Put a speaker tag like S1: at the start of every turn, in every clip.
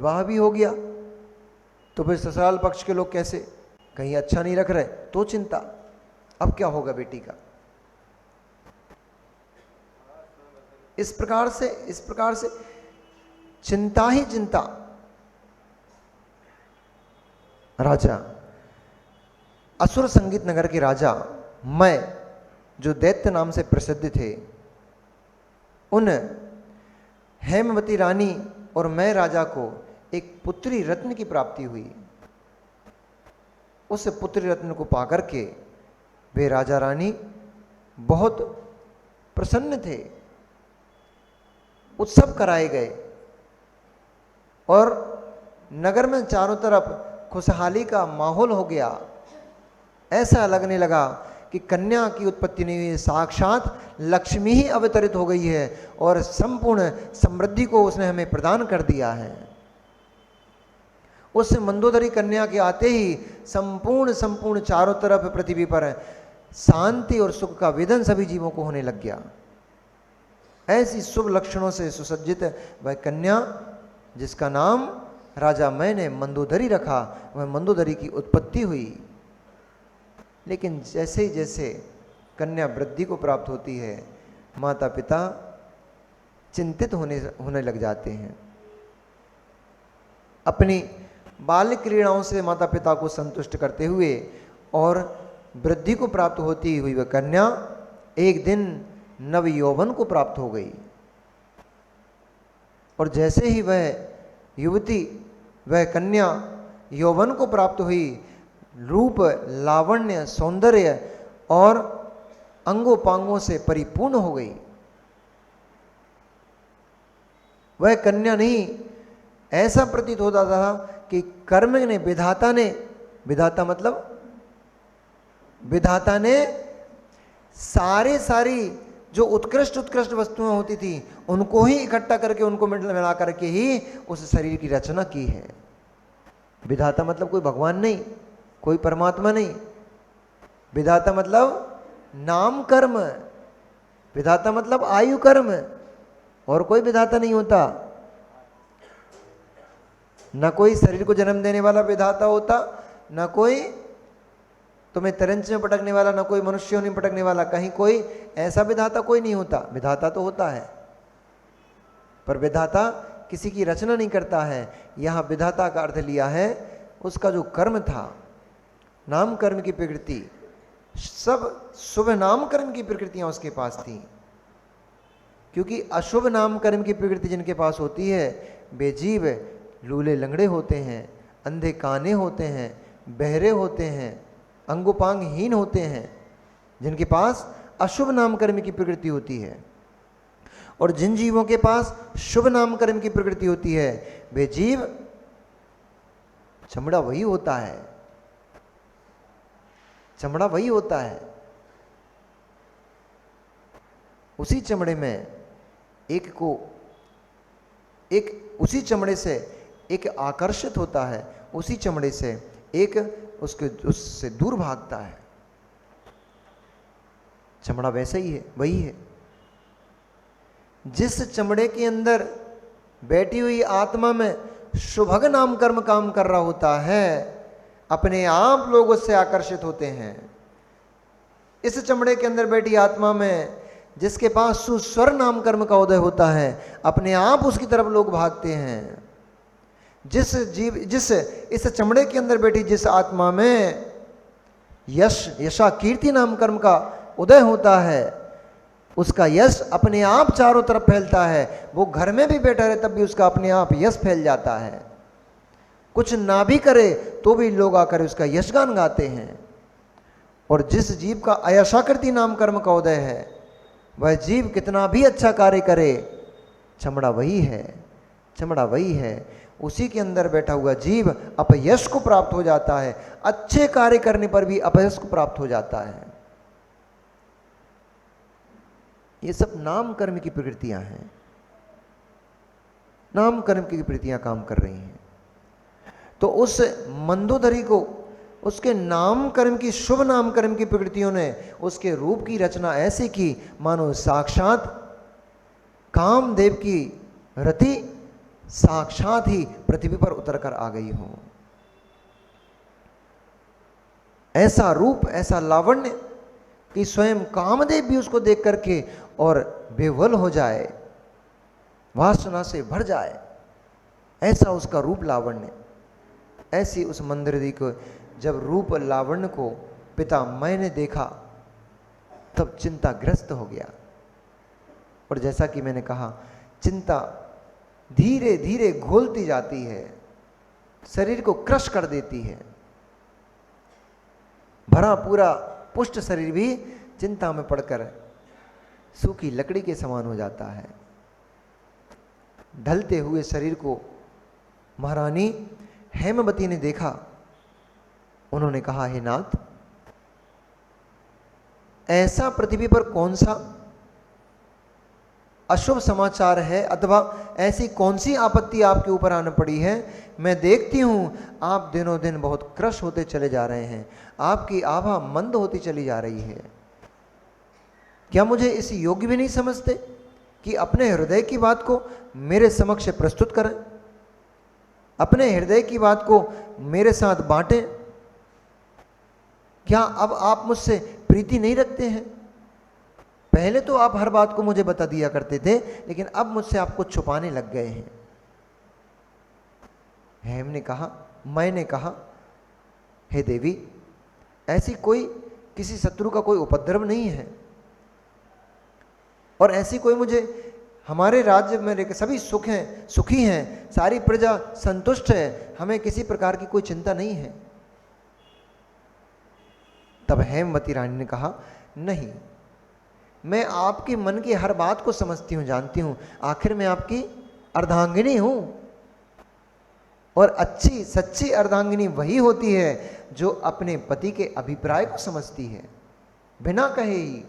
S1: विवाह भी हो गया, तो फिर ससुराल पक्ष के लोग कैसे, कहीं अच्छा नहीं रख रहे तो चिंता, अब क्या होगा बेटी का। इस प्रकार से चिंता ही चिंता। राजा, असुर संगीत नगर के राजा मैं, जो दैत्य नाम से प्रसिद्ध थे, उन हेमवती रानी और मैं राजा को एक पुत्री रत्न की प्राप्ति हुई। उस पुत्री रत्न को पाकर के वे राजा रानी बहुत प्रसन्न थे। उत्सव कराए गए और नगर में चारों तरफ खुशहाली का माहौल हो गया। ऐसा लगने लगा कि कन्या की उत्पत्ति नहीं हुई, साक्षात लक्ष्मी ही अवतरित हो गई है और संपूर्ण समृद्धि को उसने हमें प्रदान कर दिया है। उस मंदोदरी कन्या के आते ही संपूर्ण चारों तरफ पृथ्वी पर शांति और सुख का वेदन सभी जीवों को होने लग गया। ऐसी शुभ लक्षणों से सुसज्जित वह कन्या, जिसका नाम राजा मैंने मंदोदरी रखा, वह मंदोदरी की उत्पत्ति हुई। लेकिन जैसे जैसे कन्या वृद्धि को प्राप्त होती है, माता पिता चिंतित होने लग जाते हैं। अपनी बाल क्रीड़ाओं से माता पिता को संतुष्ट करते हुए और वृद्धि को प्राप्त होती हुई वह कन्या एक दिन नव यौवन को प्राप्त हो गई। और जैसे ही वह युवती, वह कन्या यौवन को प्राप्त हुई, रूप, लावण्य, सौंदर्य और अंगोपांगों से परिपूर्ण हो गई। वह कन्या नहीं, ऐसा प्रतीत होता था कि कर्म ने, विधाता ने सारी जो उत्कृष्ट वस्तुएं होती थी उनको ही इकट्ठा करके, उनको मिला करके ही उस शरीर की रचना की है। विधाता मतलब कोई भगवान नहीं, कोई परमात्मा नहीं। विधाता मतलब नाम कर्म, विधाता मतलब आयु कर्म, और कोई विधाता नहीं होता। न कोई शरीर को जन्म देने वाला विधाता होता, न कोई तुम्हें तरंच में पटकने वाला, न कोई मनुष्यों में पटकने वाला, कहीं कोई ऐसा विधाता कोई नहीं होता। विधाता तो होता है, पर विधाता किसी की रचना नहीं करता है। यहाँ विधाता का अर्थ लिया है उसका जो कर्म था, नाम कर्म की प्रकृति, सब शुभ नाम कर्म की प्रकृतियां उसके पास थी। क्योंकि अशुभ नाम कर्म की प्रकृति जिनके पास होती है, वे जीव लूले लंगड़े होते हैं, अंधे काने होते हैं, बहरे होते हैं, अंगोपांगहीन होते हैं, जिनके पास अशुभ नाम कर्म की प्रकृति होती है। और जिन जीवों के पास शुभ नाम कर्म की प्रकृति होती है, वे जीव, चमड़ा वही होता है, चमड़ा वही होता है। उसी चमड़े में उसी चमड़े से एक आकर्षित होता है, उसी चमड़े से एक उससे दूर भागता है। चमड़ा वैसा ही है, वही है। जिस चमड़े के अंदर बैठी हुई आत्मा में शुभग नाम कर्म काम कर रहा होता है, अपने आप लोग उससे आकर्षित होते हैं। इस चमड़े के अंदर बैठी आत्मा में जिसके पास सुस्वर नाम कर्म का उदय होता है, अपने आप उसकी तरफ लोग भागते हैं। जिस इस चमड़े के अंदर बैठी जिस आत्मा में यशा कीर्ति नाम कर्म का उदय होता है, उसका यश अपने आप चारों तरफ फैलता है। वो घर में भी बैठा रहे तब भी उसका अपने आप यश फैल जाता है। कुछ ना भी करे तो भी लोग आकर उसका यशगान गाते हैं। और जिस जीव का अयशाकृति नाम कर्म का उदय है, वह जीव कितना भी अच्छा कार्य करे, चमड़ा वही है, चमड़ा वही है। उसी के अंदर बैठा हुआ जीव अपयश को प्राप्त हो जाता है, अच्छे कार्य करने पर भी अपयश को प्राप्त हो जाता है। ये सब नाम कर्म की प्रकृतियां हैं, नाम कर्म की प्रकृतियां काम कर रही हैं। तो उस मंदोदरी को उसके नाम कर्म की, शुभ नाम कर्म की प्रकृतियों ने उसके रूप की रचना ऐसे की मानो साक्षात कामदेव की रति साक्षात ही पृथ्वी पर उतर कर आ गई हो। ऐसा रूप, ऐसा लावण्य कि स्वयं कामदेव भी उसको देख करके और बेवल हो जाए, वासना से भर जाए, ऐसा उसका रूप लावण्य। ऐसी उस मंदोदरी को जब रूप लावण्य को पिता मैंने देखा तब चिंताग्रस्त हो गया। और जैसा कि मैंने कहा, चिंता धीरे धीरे घोलती जाती है, शरीर को क्रश कर देती है। भरा पूरा पुष्ट शरीर भी चिंता में पड़कर सूखी लकड़ी के समान हो जाता है। ढलते हुए शरीर को महारानी हेमवती ने देखा। उन्होंने कहा, हे नाथ, ऐसा पृथ्वी पर कौन सा अशुभ समाचार है अथवा ऐसी कौन सी आपत्ति आपके ऊपर आने पड़ी है? मैं देखती हूं आप दिनों दिन बहुत क्रश होते चले जा रहे हैं, आपकी आभा मंद होती चली जा रही है। क्या मुझे इस योग्य भी नहीं समझते कि अपने हृदय की बात को मेरे समक्ष प्रस्तुत करें, अपने हृदय की बात को मेरे साथ बांटें? क्या अब आप मुझसे प्रीति नहीं रखते हैं? पहले तो आप हर बात को मुझे बता दिया करते थे, लेकिन अब मुझसे आपको छुपाने लग गए हैं। मैंने कहा, हे देवी, ऐसी कोई किसी शत्रु का कोई उपद्रव नहीं है और ऐसी कोई मुझे, हमारे राज्य में सभी सुखी हैं, सारी प्रजा संतुष्ट है, हमें किसी प्रकार की कोई चिंता नहीं है। तब हेमवती रानी ने कहा, नहीं, मैं आपके मन की हर बात को समझती हूं, जानती हूं। आखिर मैं आपकी अर्धांगिनी हूं और अच्छी सच्ची अर्धांगिनी वही होती है जो अपने पति के अभिप्राय को समझती है बिना कहे ही।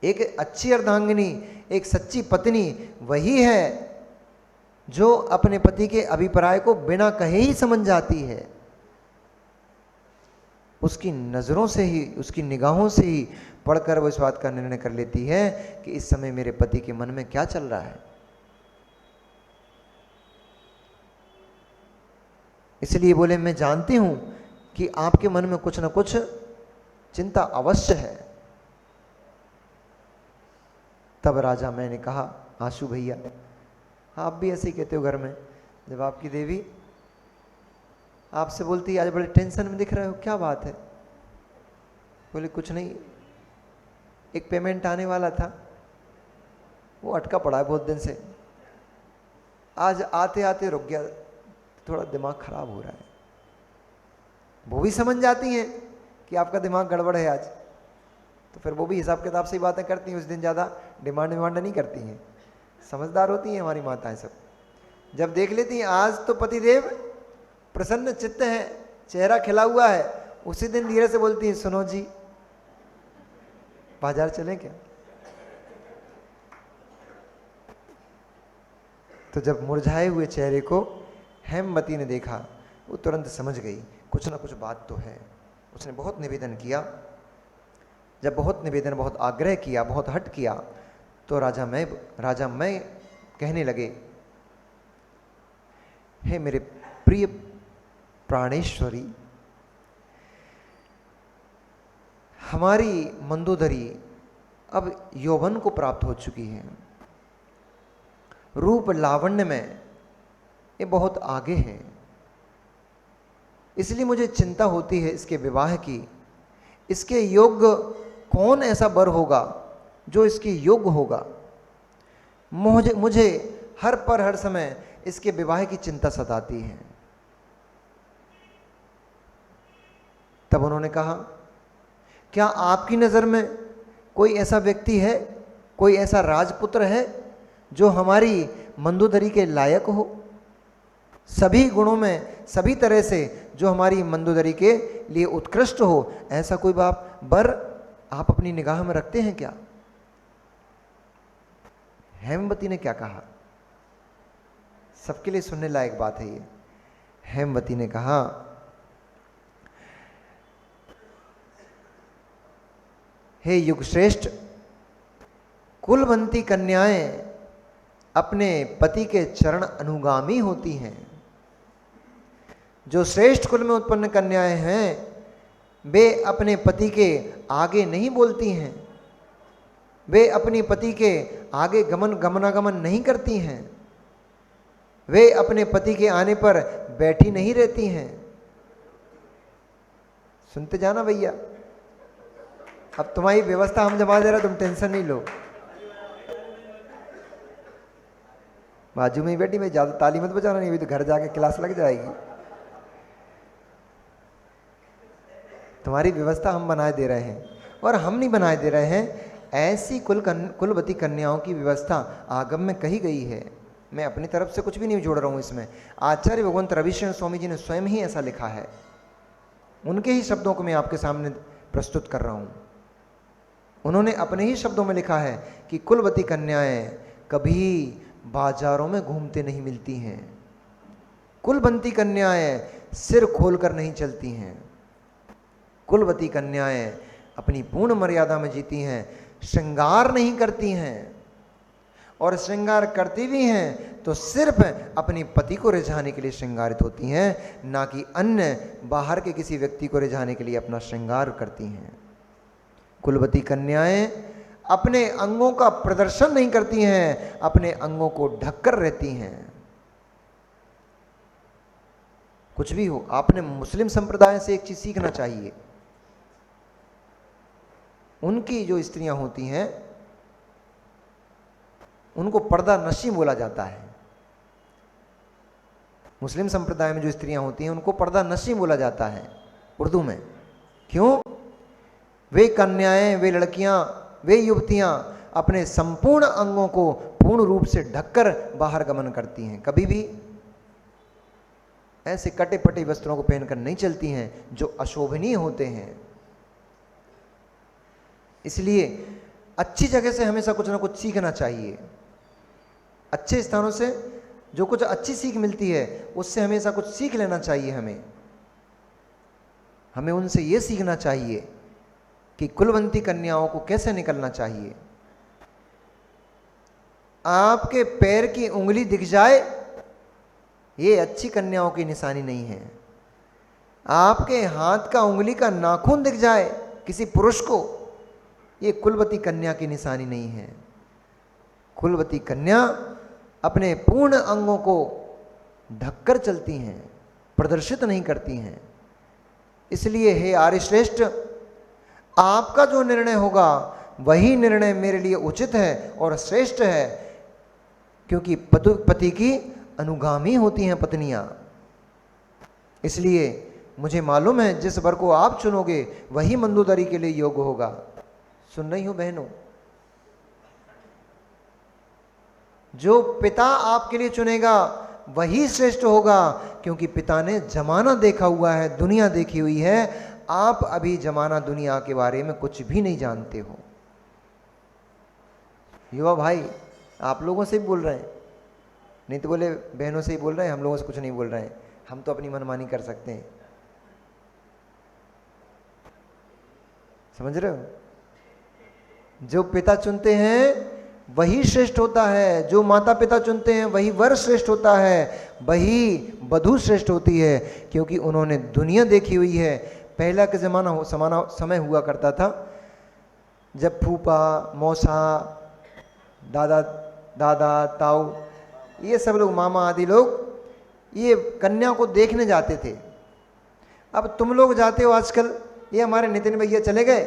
S1: एक अच्छी अर्धांगिनी, एक सच्ची पत्नी वही है जो अपने पति के अभिप्राय को बिना कहे ही समझ जाती है। उसकी नज़रों से ही, उसकी निगाहों से ही पढ़कर वो इस बात का निर्णय कर लेती है कि इस समय मेरे पति के मन में क्या चल रहा है। इसलिए बोले, मैं जानती हूं कि आपके मन में कुछ ना कुछ चिंता अवश्य है। तब राजा मैंने कहा, आशु भैया, आप भी ऐसे ही कहते हो घर में, जब आपकी देवी आपसे बोलती है आज बड़े टेंशन में दिख रहे हो, क्या बात है? बोले, कुछ नहीं, एक पेमेंट आने वाला था, वो अटका पड़ा है बहुत दिन से, आज आते आते रुक गया, थोड़ा दिमाग खराब हो रहा है। वो भी समझ जाती हैं कि आपका दिमाग गड़बड़ है आज, तो फिर वो भी हिसाब किताब से ही बातें करती हैं, उस दिन ज़्यादा डिमांड नहीं करती हैं, समझदार होती हैं हमारी माताएं सब। जब देख लेती हैं आज तो पतिदेव प्रसन्न चित्त है, चेहरा खिला हुआ है, उसी दिन धीरे से बोलती हैं, सुनो जी, बाजार चलें क्या? तो जब मुरझाए हुए चेहरे को हेमवती ने देखा, वो तुरंत समझ गई कुछ ना कुछ बात तो है। उसने बहुत निवेदन किया। जब बहुत निवेदन, बहुत आग्रह किया, बहुत हट किया, तो राजा मैं कहने लगे, हे मेरे प्रिय प्राणेश्वरी, हमारी मंदोदरी अब यौवन को प्राप्त हो चुकी है, रूप लावण्य में ये बहुत आगे है, इसलिए मुझे चिंता होती है इसके विवाह की। इसके योग्य कौन ऐसा वर होगा जो इसके योग्य होगा? मुझे हर पर हर समय इसके विवाह की चिंता सताती है। तब उन्होंने कहा, क्या आपकी नज़र में कोई ऐसा व्यक्ति है, कोई ऐसा राजपुत्र है जो हमारी मंदोदरी के लायक हो, सभी गुणों में, सभी तरह से जो हमारी मंदोदरी के लिए उत्कृष्ट हो? ऐसा कोई वर आप अपनी निगाह में रखते हैं क्या? हेमवती ने क्या कहा? सबके लिए सुनने लायक बात है ये। हेमवती ने कहा, हे युगश्रेष्ठ, कुलवंती कन्याएं अपने पति के चरण अनुगामी होती हैं। जो श्रेष्ठ कुल में उत्पन्न कन्याएं हैं वे अपने पति के आगे नहीं बोलती हैं, वे अपने पति के आगे गमनागमन नहीं करती हैं, वे अपने पति के आने पर बैठी नहीं रहती हैं। सुनते जाना भैया, अब तुम्हारी व्यवस्था हम जमा दे रहे, तुम टेंशन नहीं लो। बाजू में ही बैठी, मैं ज्यादा ताली मत बजाना, नहीं अभी तो घर जाके क्लास लग जाएगी। तुम्हारी व्यवस्था हम बनाए दे रहे हैं, और हम नहीं बनाए दे रहे हैं, ऐसी कुलवती कन्याओं की व्यवस्था आगम में कही गई है। मैं अपनी तरफ से कुछ भी नहीं जोड़ रहा हूं इसमें। आचार्य भगवंत रविशरण स्वामी जी ने स्वयं ही ऐसा लिखा है, उनके ही शब्दों को मैं आपके सामने प्रस्तुत कर रहा हूं। उन्होंने अपने ही शब्दों में लिखा है कि कुलवती कन्याएं कभी बाजारों में घूमते नहीं मिलती हैं, कुलवती कन्याएं सिर खोलकर नहीं चलती हैं, कुलवती कन्याएं अपनी पूर्ण मर्यादा में जीती हैं, श्रृंगार नहीं करती हैं, और श्रृंगार करती भी हैं तो सिर्फ अपने पति को रिझाने के लिए श्रृंगारित होती हैं, ना कि अन्य बाहर के किसी व्यक्ति को रिझाने के लिए अपना श्रृंगार करती हैं। कुलवती कन्याएं अपने अंगों का प्रदर्शन नहीं करती हैं, अपने अंगों को ढककर रहती हैं। कुछ भी हो, आपने मुस्लिम संप्रदाय से एक चीज सीखना चाहिए। उनकी जो स्त्रियां होती हैं उनको पर्दा नशी बोला जाता है। मुस्लिम संप्रदाय में जो स्त्रियां होती हैं उनको पर्दा नशी बोला जाता है उर्दू में। क्यों? वे कन्याएं, वे लड़कियां, वे युवतियां अपने संपूर्ण अंगों को पूर्ण रूप से ढककर बाहर गमन करती हैं, कभी भी ऐसे कटे पटे वस्त्रों को पहनकर नहीं चलती हैं जो अशोभनीय होते हैं। इसलिए अच्छी जगह से हमेशा कुछ ना कुछ सीखना चाहिए। अच्छे स्थानों से जो कुछ अच्छी सीख मिलती है उससे हमेशा कुछ सीख लेना चाहिए। हमें उनसे यह सीखना चाहिए कि कुलवंती कन्याओं को कैसे निकलना चाहिए। आपके पैर की उंगली दिख जाए ये अच्छी कन्याओं की निशानी नहीं है। आपके हाथ का उंगली का नाखून दिख जाए किसी पुरुष को, ये कुलवती कन्या की निशानी नहीं है। कुलवती कन्या अपने पूर्ण अंगों को ढककर चलती हैं, प्रदर्शित नहीं करती हैं। इसलिए हे आर्यश्रेष्ठ, आपका जो निर्णय होगा वही निर्णय मेरे लिए उचित है और श्रेष्ठ है, क्योंकि पति की अनुगामी होती हैं पत्नियां। इसलिए मुझे मालूम है जिस वर को आप चुनोगे वही मंदोदरी के लिए योग्य होगा। सुन रही हो बहनों? जो पिता आपके लिए चुनेगा वही श्रेष्ठ होगा, क्योंकि पिता ने जमाना देखा हुआ है, दुनिया देखी हुई है। आप अभी जमाना दुनिया के बारे में कुछ भी नहीं जानते हो। युवा भाई आप लोगों से ही बोल रहे हैं, नहीं तो बोले बहनों से ही बोल रहे हैं, हम लोगों से कुछ नहीं बोल रहे हैं, हम तो अपनी मनमानी कर सकते हैं। समझ रहे हो? जो पिता चुनते हैं वही श्रेष्ठ होता है, जो माता पिता चुनते हैं वही वर श्रेष्ठ होता है, वही वधू श्रेष्ठ होती है, क्योंकि उन्होंने दुनिया देखी हुई है। पहला का जमाना समय हुआ करता था जब फूफा, मौसा, दादा, ताऊ, ये सब लोग, मामा आदि लोग ये कन्या को देखने जाते थे। अब तुम लोग जाते हो आजकल, ये हमारे नितिन भैया चले गए,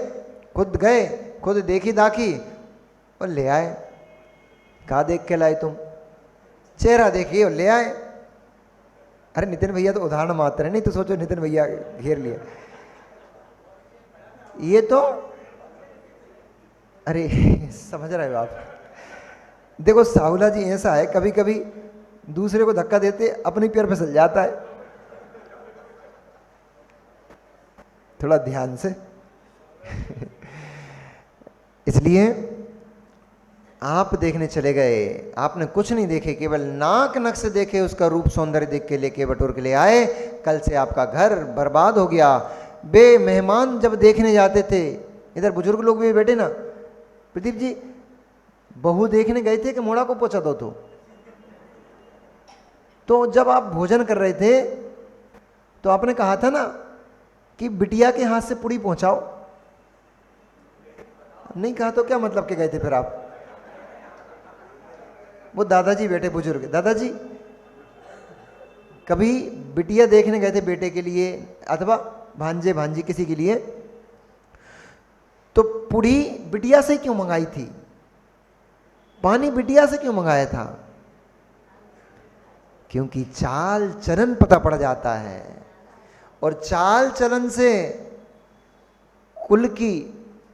S1: खुद गए, खुद देखी दाखी और ले आए। कहा देख के लाए तुम? चेहरा देखिए और ले आए। अरे नितिन भैया तो उदाहरण मात्र है, नहीं तो सोचो नितिन भैया घेर लिया। ये तो अरे समझ रहे हो आप? देखो साहुला जी ऐसा है, कभी कभी दूसरे को धक्का देते अपने पैर फिसल जाता है। थोड़ा ध्यान से इसलिए आप देखने चले गए, आपने कुछ नहीं देखे, केवल नाक नक से देखे, उसका रूप सौंदर्य देख के लेके बटोर के ले आए। कल से आपका घर बर्बाद हो गया। बे मेहमान जब देखने जाते थे, इधर बुजुर्ग लोग भी बैठे ना, प्रदीप जी बहू देखने गए थे कि मोड़ा को पहुंचा दो तो तो जब आप भोजन कर रहे थे तो आपने कहा था ना कि बिटिया के हाथ से पूड़ी पहुंचाओ, नहीं कहा तो क्या मतलब के गए थे फिर आप? वो दादाजी बैठे बुजुर्ग, दादाजी कभी बिटिया देखने गए थे बेटे के लिए अथवा भांजे भांजी किसी के लिए, तो पूड़ी बिटिया से क्यों मंगाई थी? पानी बिटिया से क्यों मंगाया था? क्योंकि चाल चलन पता पड़ जाता है, और चाल चलन से कुल की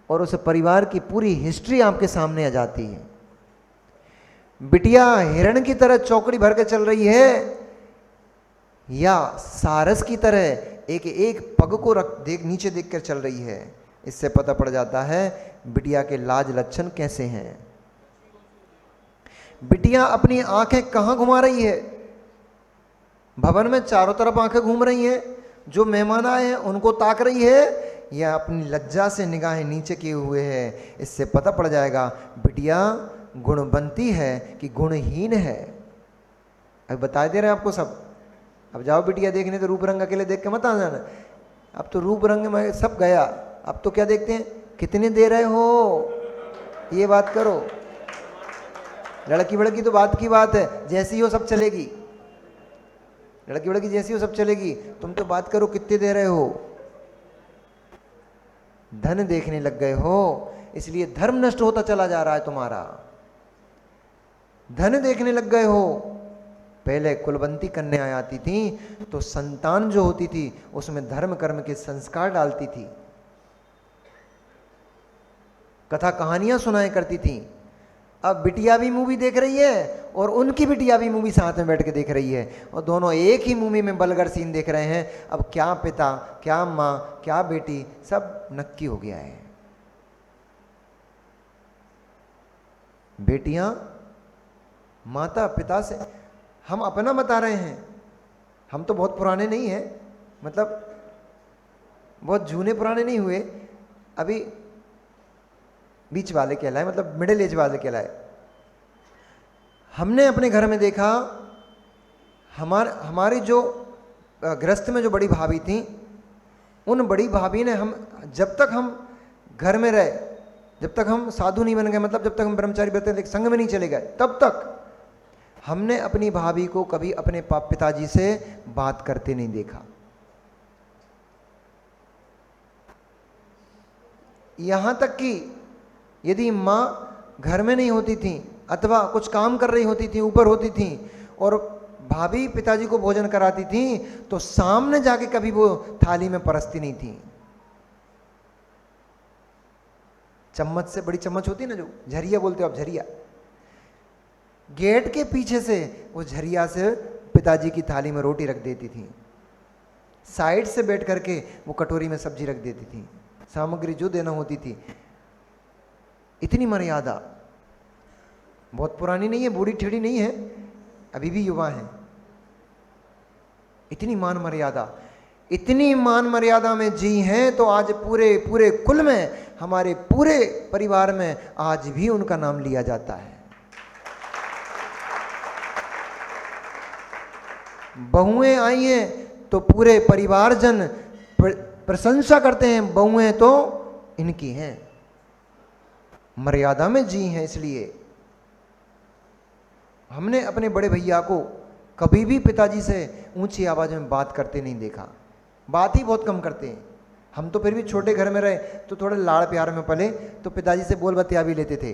S1: और उस परिवार की पूरी हिस्ट्री आपके सामने आ जाती है। बिटिया हिरण की तरह चौकड़ी भर के चल रही है या सारस की तरह एक एक पग को नीचे देख कर चल रही है, इससे पता पड़ जाता है बिटिया के लाज लक्षण कैसे हैं। बिटिया अपनी आंखें कहां घुमा रही है? भवन में चारों तरफ आंखें घूम रही हैं, जो मेहमान आए हैं उनको ताक रही है, या अपनी लज्जा से निगाहें नीचे किए हुए है? इससे पता पड़ जाएगा बिटिया गुणवंती है कि गुणहीन है। अब बता दे रहे हैं आपको सब। अब जाओ बिटिया देखने तो रूप रंग अकेले देख के मत आ जाना। अब तो रूप रंग में सब गया, अब तो क्या देखते हैं, कितने दे रहे हो, ये बात करो। लड़की वड़की तो बात की बात है, जैसी हो सब चलेगी, लड़की वड़की जैसी हो सब चलेगी, तुम तो बात करो कितने दे रहे हो। धन देखने लग गए हो, इसलिए धर्म नष्ट होता चला जा रहा है तुम्हारा। धन देखने लग गए हो। पहले कुलवंती कन्याएं आती थी तो संतान जो होती थी उसमें धर्म कर्म के संस्कार डालती थी, कथा कहानियां सुनाया करती थी। अब बिटिया भी मूवी देख रही है और उनकी बिटिया भी मूवी साथ में बैठ के देख रही है, और दोनों एक ही मूवी में बलगर सीन देख रहे हैं। अब क्या पिता, क्या माँ, क्या बेटी, सब नक्की हो गया है। बेटियां माता पिता से, हम अपना बता रहे हैं, हम तो बहुत पुराने नहीं हैं, मतलब बहुत जूने पुराने नहीं हुए, अभी बीच वाले कहलाए, मतलब मिडिल एज वाले कहलाए। हमने अपने घर में देखा, हमारी जो गृहस्थ में जो बड़ी भाभी थी, उन बड़ी भाभी ने, हम जब तक हम घर में रहे, जब तक हम साधु नहीं बन गए, मतलब जब तक हम ब्रह्मचारी व्रत संघ में नहीं चले गए, तब तक हमने अपनी भाभी को कभी अपने पिताजी से बात करते नहीं देखा। यहां तक कि यदि मां घर में नहीं होती थी अथवा कुछ काम कर रही होती थी, ऊपर होती थी, और भाभी पिताजी को भोजन कराती थी, तो सामने जाके कभी वो थाली में परसती नहीं थी। चम्मच से, बड़ी चम्मच होती है ना, जो झरिया बोलते हो आप, झरिया, गेट के पीछे से वो झरिया से पिताजी की थाली में रोटी रख देती थी, साइड से बैठ करके वो कटोरी में सब्जी रख देती थी, सामग्री जो देना होती थी। इतनी मर्यादा, बहुत पुरानी नहीं है, बूढ़ी ठेड़ी नहीं है, अभी भी युवा है। इतनी मान मर्यादा, इतनी मान मर्यादा में जी हैं, तो आज पूरे पूरे कुल में, हमारे पूरे परिवार में आज भी उनका नाम लिया जाता है। बहुएं आई हैं तो पूरे परिवारजन प्रशंसा करते हैं, बहुएं तो इनकी हैं, मर्यादा में जी हैं। इसलिए हमने अपने बड़े भैया को कभी भी पिताजी से ऊंची आवाज में बात करते नहीं देखा, बात ही बहुत कम करते हैं। हम तो फिर भी छोटे घर में रहे तो थोड़े लाड़ प्यार में पले, तो पिताजी से बोल बतिया भी लेते थे,